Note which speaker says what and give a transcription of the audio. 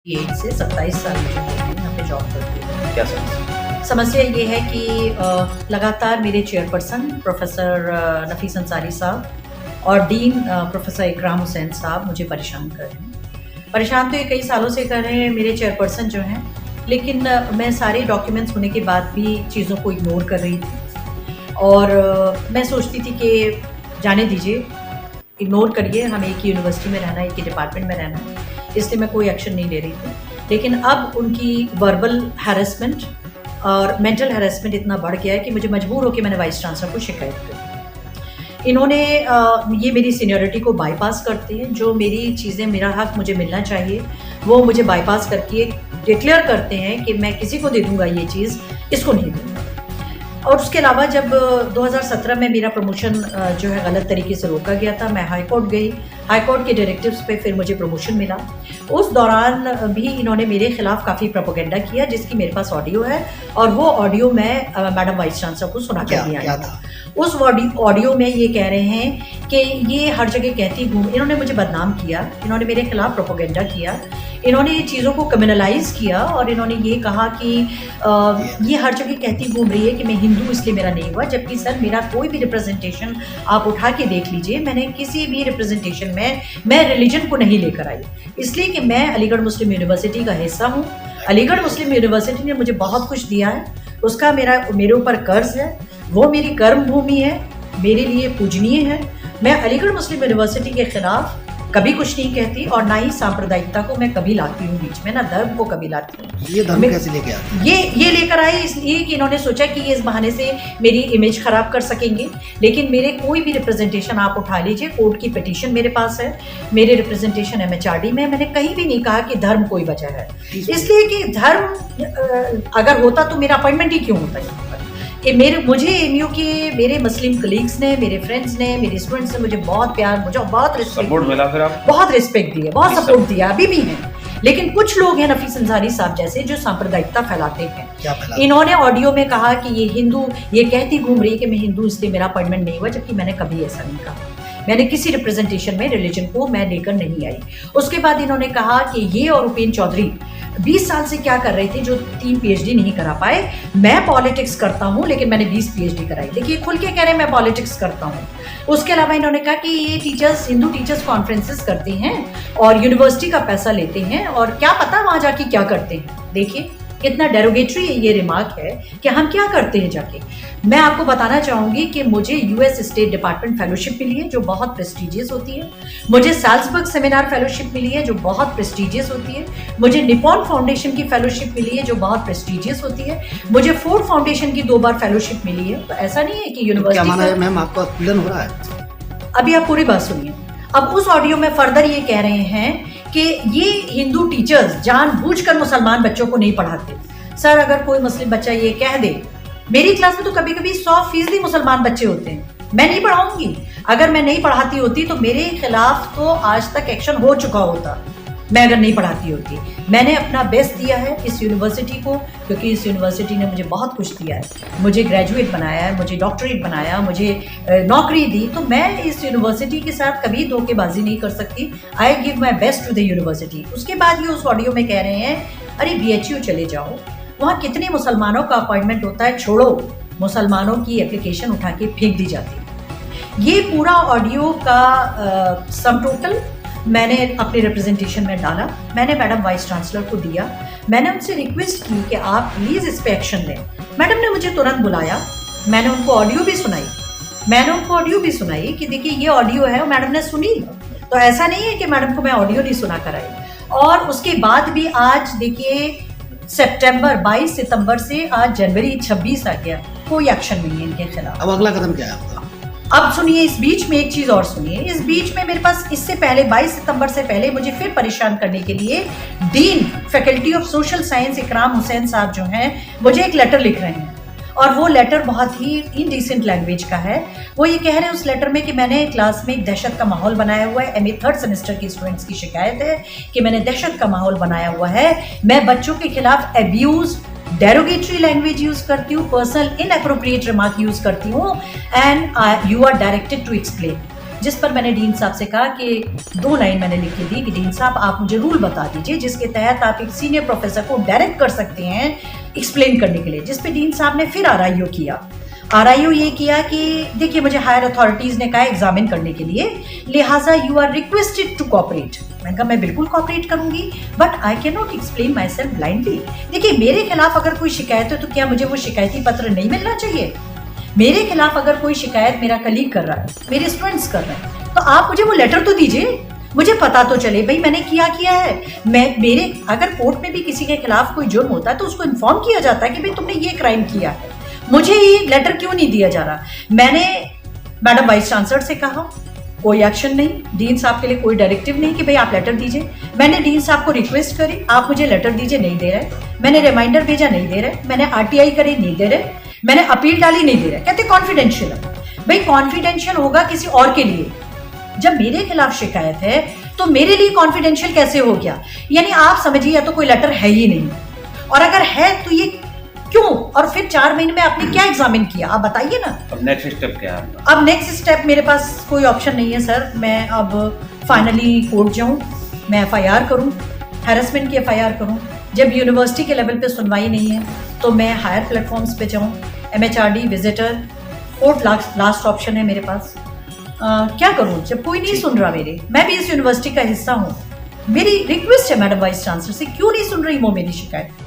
Speaker 1: As से 27 साल मुझे हो गए यहाँ पे जॉब करती हूँ।
Speaker 2: क्या समस्या?
Speaker 1: समस्या ये है कि लगातार मेरे चेयरपर्सन प्रोफेसर नफीस अंसारी साहब और डीन प्रोफेसर इकराम हुसैन साहब मुझे परेशान कर रहे हैं। परेशान तो ये कई सालों से कर रहे हैं मेरे चेयरपर्सन जो हैं, लेकिन मैं सारे डॉक्यूमेंट्स होने के बाद भी चीज़ों को इग्नोर कर रही थी और मैं सोचती थी कि जाने दीजिए, इग्नोर करिए, हम एक ही यूनिवर्सिटी में रहना है, एक ही डिपार्टमेंट में रहना है, इसलिए मैं कोई एक्शन नहीं ले रही थी। लेकिन अब उनकी वर्बल हैरेसमेंट और मेंटल हैरेसमेंट इतना बढ़ गया है कि मुझे मजबूर होकर मैंने वाइस चांसलर को शिकायत कर। इन्होंने ये मेरी सीनियरिटी को बाईपास करते हैं, जो मेरी चीज़ें, मेरा हक मुझे मिलना चाहिए वो मुझे बाईपास करके डिक्लेयर करते हैं कि मैं किसी को दे दूँगा ये चीज़, इसको नहीं दूँगा। और उसके अलावा जब 2017 में मेरा प्रमोशन जो है गलत तरीके से रोका गया था, मैं हाई कोर्ट गई, हाई कोर्ट के डायरेक्टिव्स पे फिर मुझे प्रमोशन मिला। उस दौरान भी इन्होंने मेरे खिलाफ काफ़ी प्रोपेगेंडा किया, जिसकी मेरे पास ऑडियो है और वो ऑडियो मैं मैडम वाइस चांसलर को सुना कर दिया।
Speaker 2: क्या था?
Speaker 1: उस ऑडियो में ये कह रहे हैं कि ये हर जगह कहती घूम, इन्होंने मुझे बदनाम किया, इन्होंने मेरे खिलाफ प्रोपेगेंडा किया, इन्होंने ये चीज़ों को क्रिमिनलाइज किया और इन्होंने ये कहा कि ये हर जगह कहती घूम रही है कि मैं हिंदू इसलिए मेरा नहीं हुआ। जबकि सर, मेरा कोई भी रिप्रेजेंटेशन आप उठा के देख लीजिए, मैंने किसी भी रिप्रेजेंटेशन में मैं रिलीजन को नहीं लेकर आई, इसलिए कि मैं अलीगढ़ मुस्लिम यूनिवर्सिटी का हिस्सा हूँ। अलीगढ़ मुस्लिम यूनिवर्सिटी ने मुझे बहुत कुछ दिया है, उसका मेरे ऊपर कर्ज है, वो मेरी कर्म भूमि है, मेरे लिए पूजनीय है। मैं अलीगढ़ मुस्लिम यूनिवर्सिटी के खिलाफ कभी कुछ नहीं कहती और ना ही सांप्रदायिकता को मैं कभी लाती हूँ बीच में, ना धर्म को कभी लाती हूँ।
Speaker 2: ये धर्म कैसे लेके आते?
Speaker 1: ये लेकर आए इसलिए कि इन्होंने सोचा कि ये इस बहाने से मेरी इमेज खराब कर सकेंगे। लेकिन मेरे कोई भी रिप्रेजेंटेशन आप उठा लीजिए, कोर्ट की पिटीशन मेरे पास है, मेरे रिप्रेजेंटेशन MHRD में, मैंने कहीं भी नहीं कहा कि धर्म कोई वजह है। इसलिए कि धर्म अगर होता तो मेरा अपॉइंटमेंट ही क्यों होता है? मुझे MU के मेरे मुस्लिम कलीग्स ने, मेरे फ्रेंड्स ने, मेरे स्टूडेंट्स ने मुझे बहुत प्यार, मुझे बहुत
Speaker 2: सपोर्ट मिला, फिर आप
Speaker 1: बहुत रिस्पेक्ट दिए, बहुत सपोर्ट दिया, अभी भी है। लेकिन कुछ लोग हैं नफीस अंसारी साहब जैसे, जो सांप्रदायिकता फैलाते हैं।
Speaker 2: क्या फैलाते?
Speaker 1: इन्होंने ऑडियो में कहा कि ये हिंदू, ये कहती घूम रही है कि मैं हिंदू इसलिए मेरा अपॉइंटमेंट नहीं हुआ, जबकि मैंने कभी ऐसा नहीं कहा। मैंने किसी रिप्रेजेंटेशन में रिलीजन को मैं लेकर नहीं आई। उसके बाद इन्होंने कहा कि ये और उपेंद्र चौधरी 20 साल से क्या कर रहे थे जो 3 PhD नहीं करा पाए। मैं पॉलिटिक्स करता हूँ लेकिन मैंने 20 PhD कराई। देखिए, खुल के कह रहे हैं मैं पॉलिटिक्स करता हूँ। उसके अलावा इन्होंने कहा कि ये टीचर्स, हिंदू टीचर्स कॉन्फ्रेंसेस करते हैं और यूनिवर्सिटी का पैसा लेते हैं और क्या पता वहाँ जाके क्या करते हैं। देखिए कितना डेरोगेटरी ये रिमार्क है कि हम क्या करते हैं जाके। मैं आपको बताना चाहूँगी कि मुझे US स्टेट डिपार्टमेंट फेलोशिप मिली है, जो बहुत प्रेस्टिजियस होती है। मुझे साल्सबर्ग सेमिनार फेलोशिप मिली है, जो बहुत प्रेस्टिजियस होती है। मुझे निपॉन फाउंडेशन की फेलोशिप मिली है, जो बहुत प्रेस्टिजियस होती है। मुझे फोर्ड फाउंडेशन की 2 बार फेलोशिप मिली है। तो ऐसा नहीं है कि यूनिवर्सिटी,
Speaker 2: मैम आपका उत्पीड़न हो रहा है।
Speaker 1: अभी आप पूरी बात सुनिए। अब उस ऑडियो में फर्दर ये कह रहे हैं कि ये हिंदू टीचर्स जानबूझकर मुसलमान बच्चों को नहीं पढ़ाते। सर, अगर कोई मुस्लिम बच्चा ये कह दे, मेरी क्लास में तो कभी कभी 100% मुसलमान बच्चे होते हैं, मैं नहीं पढ़ाऊंगी। अगर मैं नहीं पढ़ाती होती तो मेरे खिलाफ तो आज तक एक्शन हो चुका होता। मैं अगर नहीं पढ़ाती होती, मैंने अपना बेस्ट दिया है इस यूनिवर्सिटी को, क्योंकि इस यूनिवर्सिटी ने मुझे बहुत कुछ दिया है। मुझे ग्रेजुएट बनाया है, मुझे डॉक्टरेट बनाया, मुझे नौकरी दी। तो मैं इस यूनिवर्सिटी के साथ कभी धोखेबाजी नहीं कर सकती। I give my best to the university. उसके बाद ये उस ऑडियो में कह रहे हैं, अरे BHU चले जाओ, वहाँ कितने मुसलमानों का अपॉइंटमेंट होता है, छोड़ो, मुसलमानों की एप्लीकेशन उठा के फेंक दी जाती है। ये पूरा ऑडियो का सम टोटल मैंने अपने रिप्रेजेंटेशन में डाला, मैंने मैडम वाइस चांसलर को दिया। मैंने उनसे रिक्वेस्ट की कि आप प्लीज़ इस पर एक्शन लें। मैडम ने मुझे तुरंत बुलाया, मैंने उनको ऑडियो भी सुनाई कि देखिए ये ऑडियो है, और मैडम ने सुनी। तो ऐसा नहीं है कि मैडम को मैं ऑडियो नहीं सुना कर आई। और उसके बाद भी आज देखिए 22 सितंबर से आज जनवरी 26 आ गया, कोई एक्शन नहीं है इनके खिलाफ।
Speaker 2: अब अगला कदम क्या है आपका?
Speaker 1: अब सुनिए, इस बीच में एक चीज और सुनिए। इस बीच में मेरे पास इससे पहले 22 सितंबर से पहले मुझे फिर परेशान करने के लिए dean faculty of social science इकराम हुसैन साहब जो हैं, मुझे एक लेटर लिख रहे हैं और वो लेटर बहुत ही इनडिसेंट लैंग्वेज का है। वो ये कह रहे हैं उस लेटर में कि मैंने क्लास में एक दहशत का माहौल बनाया हुआ है। MA 3rd सेमेस्टर की स्टूडेंट्स की शिकायत है कि मैंने दहशत का माहौल बनाया हुआ है। मैं बच्चों के खिलाफ एब्यूज, डेरोगेटरी लैंग्वेज यूज करती हूँ, पर्सनल इनएप्रोप्रिएट रिमार्क यूज करती हूँ, and you are directed to explain. जिस पर मैंने डीन साहब से कहा कि 2 लाइन मैंने लिख के दी कि डीन साहब आप मुझे रूल बता दीजिए जिसके तहत आप एक सीनियर प्रोफेसर को डायरेक्ट कर सकते हैं एक्सप्लेन करने के लिए, जिस पे डीन साहब ने फिर आरआईओ किया। आरआईओ ये किया कि देखिए मुझे हायर अथॉरिटीज ने कहा एग्जामिन करने के लिए, लिहाजा you are requested to cooperate. मैंने कहा मैं बिल्कुल कोऑपरेट करूंगी, but I can not explain myself blindly. देखिए मेरे खिलाफ अगर कोई शिकायत है तो क्या मुझे वो शिकायती पत्र नहीं मिलना चाहिए? मेरे खिलाफ अगर कोई शिकायत मेरा कलीग कर रहा है, मेरे स्टूडेंट्स कर रहे हैं, तो आप मुझे वो लेटर तो दीजिए, मुझे पता तो चले भाई मैंने किया है। मेरे अगर कोर्ट में भी किसी के खिलाफ कोई जुर्म होता है तो उसको इन्फॉर्म किया जाता है कि भाई तुमने ये क्राइम किया है। मुझे ये लेटर क्यों नहीं दिया जा रहा? मैंने मैडम वाइस चांसलर से कहा, कोई एक्शन नहीं। डीन साहब के लिए कोई डायरेक्टिव नहीं कि भाई आप लेटर दीजिए। मैंने डीन साहब को रिक्वेस्ट करी, आप मुझे लेटर दीजिए, नहीं दे रहे। मैंने रिमाइंडर भेजा, नहीं दे रहे। मैंने आरटीआई करी, नहीं दे रहे। मैंने अपील डाली, नहीं दे रहे। कहते कॉन्फिडेंशियल है। भाई कॉन्फिडेंशियल होगा किसी और के लिए, जब मेरे खिलाफ शिकायत है तो मेरे लिए कॉन्फिडेंशियल कैसे हो गया? यानी आप समझिए या तो कोई लेटर है ही नहीं, और अगर है तो ये क्यों? और फिर 4 महीने में आपने क्या एग्जामिन किया, आप बताइए ना।
Speaker 3: अब नेक्स्ट स्टेप क्या है?
Speaker 1: अब नेक्स्ट स्टेप मेरे पास कोई ऑप्शन नहीं है सर। मैं अब फाइनली कोर्ट जाऊं, मैं एफआईआर करूं, हैरेसमेंट की एफआईआर करूं। जब यूनिवर्सिटी के लेवल पे सुनवाई नहीं है तो मैं हायर प्लेटफॉर्म्स पे जाऊं, MHRD, visitor, court last option है मेरे पास। क्या करूं जब कोई नहीं सुन रहा मेरे? मैं भी इस यूनिवर्सिटी का हिस्सा हूं। मेरी रिक्वेस्ट है मैडम वाइस चांसलर से, क्यों नहीं सुन रही वो मेरी शिकायत?